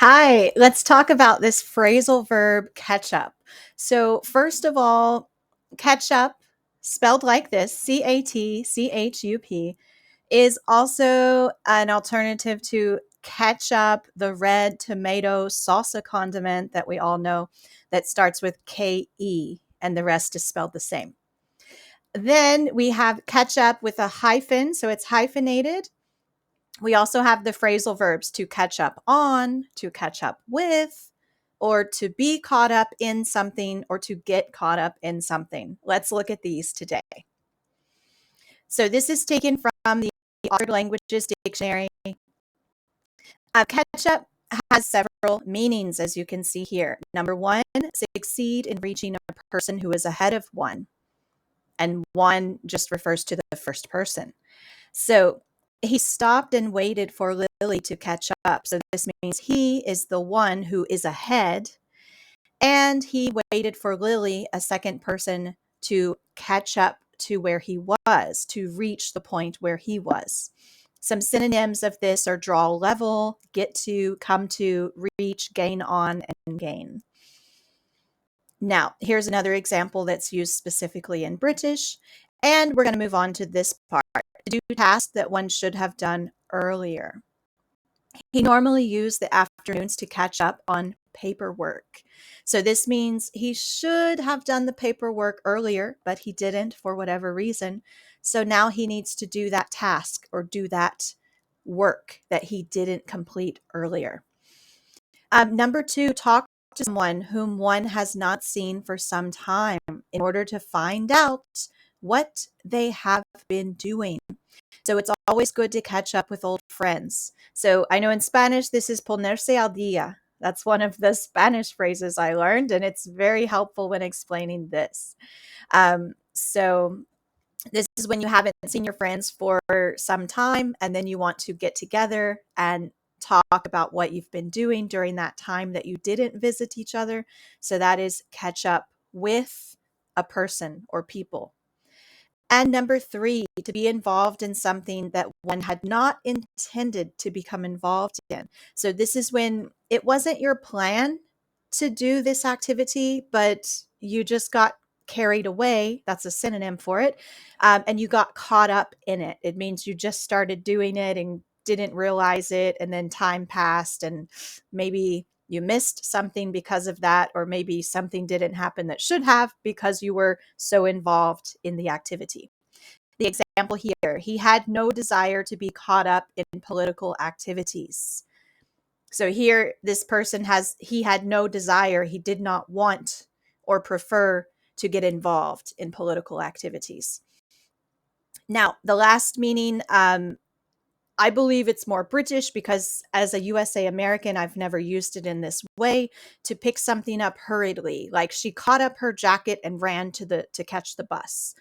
Hi, let's talk about this phrasal verb catch up. So, first of all, catch up, spelled like this, CATCHUP, is also an alternative to ketchup, the red tomato salsa condiment that we all know that starts with KE and the rest is spelled the same. Then we have ketchup with a hyphen, so it's hyphenated. We also have the phrasal verbs to catch up on, to catch up with, or to be caught up in something, or to get caught up in something. Let's look at these today. So this is taken from the Oxford Languages Dictionary. Catch up has several meanings, as you can see here. Number one, succeed in reaching a person who is ahead of one. And one just refers to the first person. So he stopped and waited for Lily to catch up. So this means he is the one who is ahead, and he waited for Lily, a second person, to catch up to where he was, to reach the point where he was. Some synonyms of this are draw level, get to, come to, reach, gain on, and gain. Now, here's another example that's used specifically in British, and we're going to move on to this part. To do tasks that one should have done earlier. He normally used the afternoons to catch up on paperwork. So this means he should have done the paperwork earlier, but he didn't for whatever reason. So now he needs to do that task or do that work that he didn't complete earlier. Number two, talk to someone whom one has not seen for some time in order to find out what they have been doing. So it's always good to catch up with old friends. So I know in Spanish, this is ponerse al día. That's one of the Spanish phrases I learned, and it's very helpful when explaining this. So this is when you haven't seen your friends for some time, and then you want to get together and talk about what you've been doing during that time that you didn't visit each other. So that is catch up with a person or people. And number three, to be involved in something that one had not intended to become involved in. So this is when it wasn't your plan to do this activity, but you just got carried away. That's a synonym for it. And you got caught up in it. It means you just started doing it and didn't realize it. And then time passed and maybe you missed something because of that, or maybe something didn't happen that should have because you were so involved in the activity. The example here, he had no desire to be caught up in political activities. So here, this person he had no desire, he did not want or prefer to get involved in political activities. Now, the last meaning, I believe it's more British because as a USA American, I've never used it in this way, to pick something up hurriedly. Like she caught up her jacket and ran to catch the bus.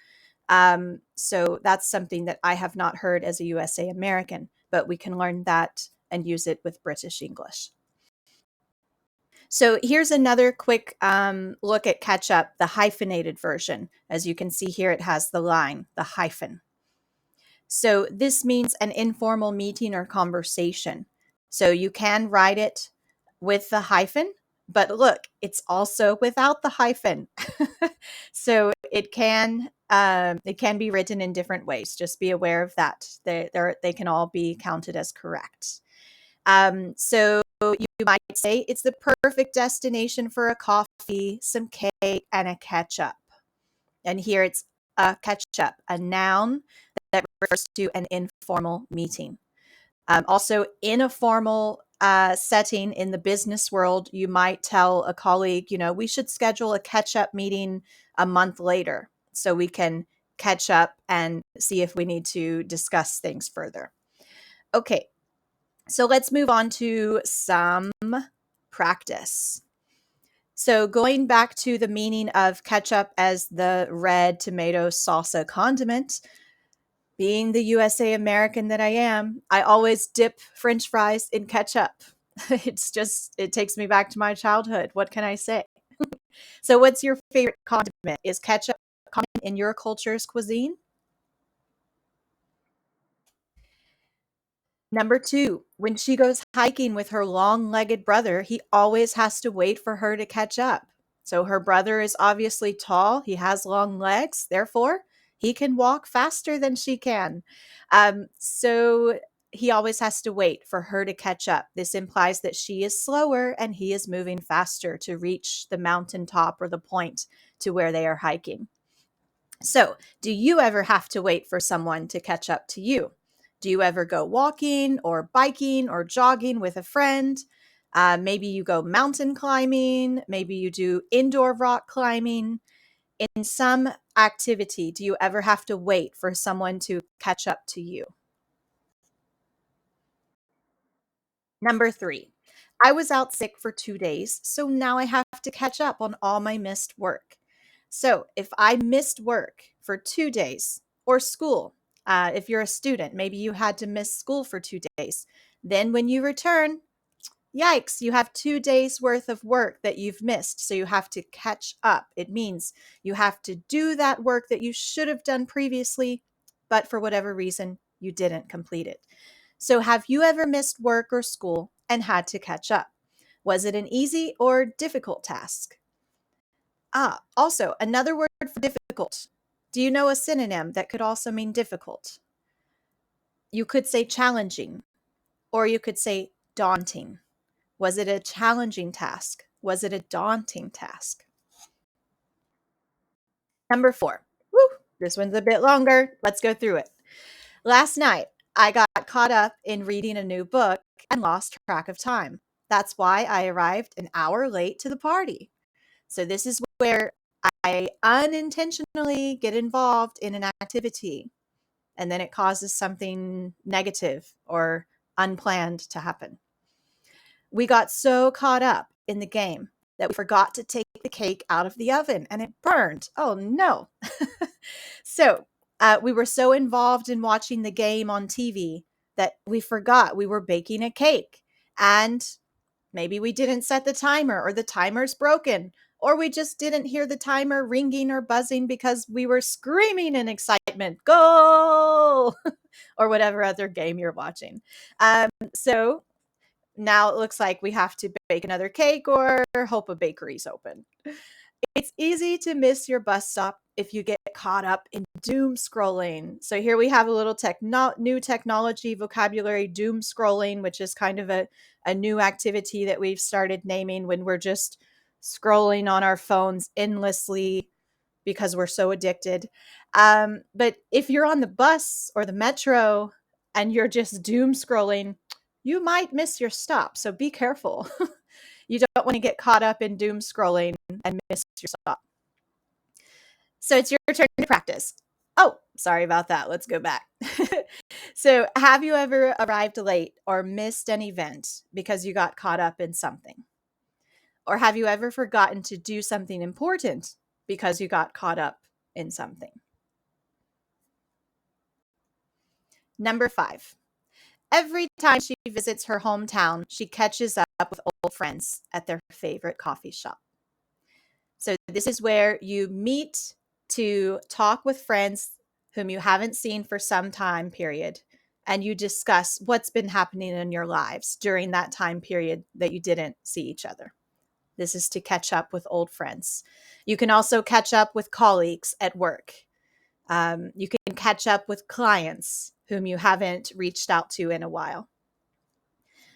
So that's something that I have not heard as a USA American, but we can learn that and use it with British English. So here's another quick look at catch up, the hyphenated version. As you can see here, it has the line, the hyphen. So this means an informal meeting or conversation. So you can write it with the hyphen, but look, it's also without the hyphen. So it can be written in different ways. Just be aware of that. They can all be counted as correct. So you might say it's the perfect destination for a coffee, some cake, and a ketchup. And here it's a ketchup, a noun that refers to an informal meeting. Also, in a formal setting in the business world, you might tell a colleague, we should schedule a catch-up meeting a month later so we can catch up and see if we need to discuss things further. Okay, so let's move on to some practice. So going back to the meaning of ketchup as the red tomato salsa condiment, being the USA American that I am, I always dip French fries in ketchup. It takes me back to my childhood. What can I say? So what's your favorite condiment? Is ketchup common in your culture's cuisine? Number 2, when she goes hiking with her long-legged brother, he always has to wait for her to catch up. So her brother is obviously tall, he has long legs, therefore, he can walk faster than she can. So he always has to wait for her to catch up. This implies that she is slower and he is moving faster to reach the mountaintop or the point to where they are hiking. So, do you ever have to wait for someone to catch up to you? Do you ever go walking or biking or jogging with a friend? Maybe you go mountain climbing. Maybe you do indoor rock climbing. In some activity, do you ever have to wait for someone to catch up to you? Number 3, I was out sick for 2 days, so now I have to catch up on all my missed work. So if I missed work for 2 days or school, if you're a student, maybe you had to miss school for 2 days. Then when you return, yikes, you have 2 days worth of work that you've missed. So you have to catch up. It means you have to do that work that you should have done previously, but for whatever reason, you didn't complete it. So have you ever missed work or school and had to catch up? Was it an easy or difficult task? Also, another word for difficult. Do you know a synonym that could also mean difficult? You could say challenging, or you could say daunting. Was it a challenging task? Was it a daunting task? Number 4. Woo, this one's a bit longer. Let's go through it. Last night, I got caught up in reading a new book and lost track of time. That's why I arrived an hour late to the party. So, this is where I unintentionally get involved in an activity and then it causes something negative or unplanned to happen. We got so caught up in the game that we forgot to take the cake out of the oven and it burned. Oh no. So we were so involved in watching the game on TV that we forgot we were baking a cake. And maybe we didn't set the timer or the timer's broken. Or we just didn't hear the timer ringing or buzzing because we were screaming in excitement, goal, or whatever other game you're watching. So now it looks like we have to bake another cake or hope a bakery's open. It's easy to miss your bus stop if you get caught up in doom scrolling. So here we have a little new technology vocabulary, doom scrolling, which is kind of a new activity that we've started naming when we're just scrolling on our phones endlessly because we're so addicted. But if you're on the bus or the metro and you're just doom scrolling, you might miss your stop. So be careful. You don't want to get caught up in doom scrolling and miss your stop. So it's your turn to practice. Oh, sorry about that. Let's go back. So, have you ever arrived late or missed an event because you got caught up in something? Or have you ever forgotten to do something important because you got caught up in something? Number 5. Every time she visits her hometown, she catches up with old friends at their favorite coffee shop. So, this is where you meet to talk with friends whom you haven't seen for some time period, and you discuss what's been happening in your lives during that time period that you didn't see each other. This is to catch up with old friends. You can also catch up with colleagues at work. You can catch up with clients whom you haven't reached out to in a while.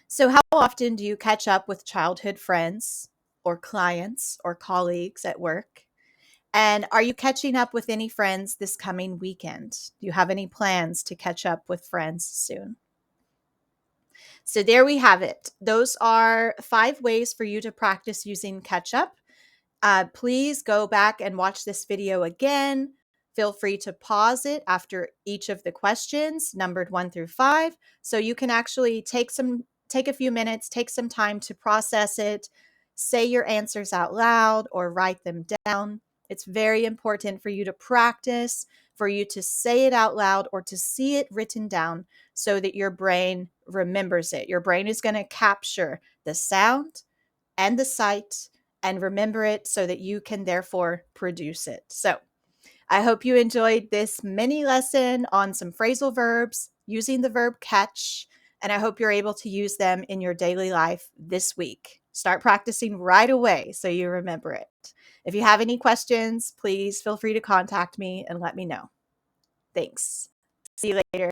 So, how often do you catch up with childhood friends or clients or colleagues at work? And are you catching up with any friends this coming weekend? Do you have any plans to catch up with friends soon? So, there we have it. Those are 5 ways for you to practice using catch up. Please go back and watch this video again. Feel free to pause it after each of the questions, numbered 1 through 5, so you can actually take a few minutes, take some time to process it, say your answers out loud or write them down. It's very important for you to practice, for you to say it out loud or to see it written down so that your brain remembers it. Your brain is going to capture the sound and the sight and remember it so that you can therefore produce it. So I hope you enjoyed this mini lesson on some phrasal verbs using the verb catch. and I hope you're able to use them in your daily life this week. Start practicing right away so you remember it. If you have any questions, please feel free to contact me and let me know. Thanks. See you later.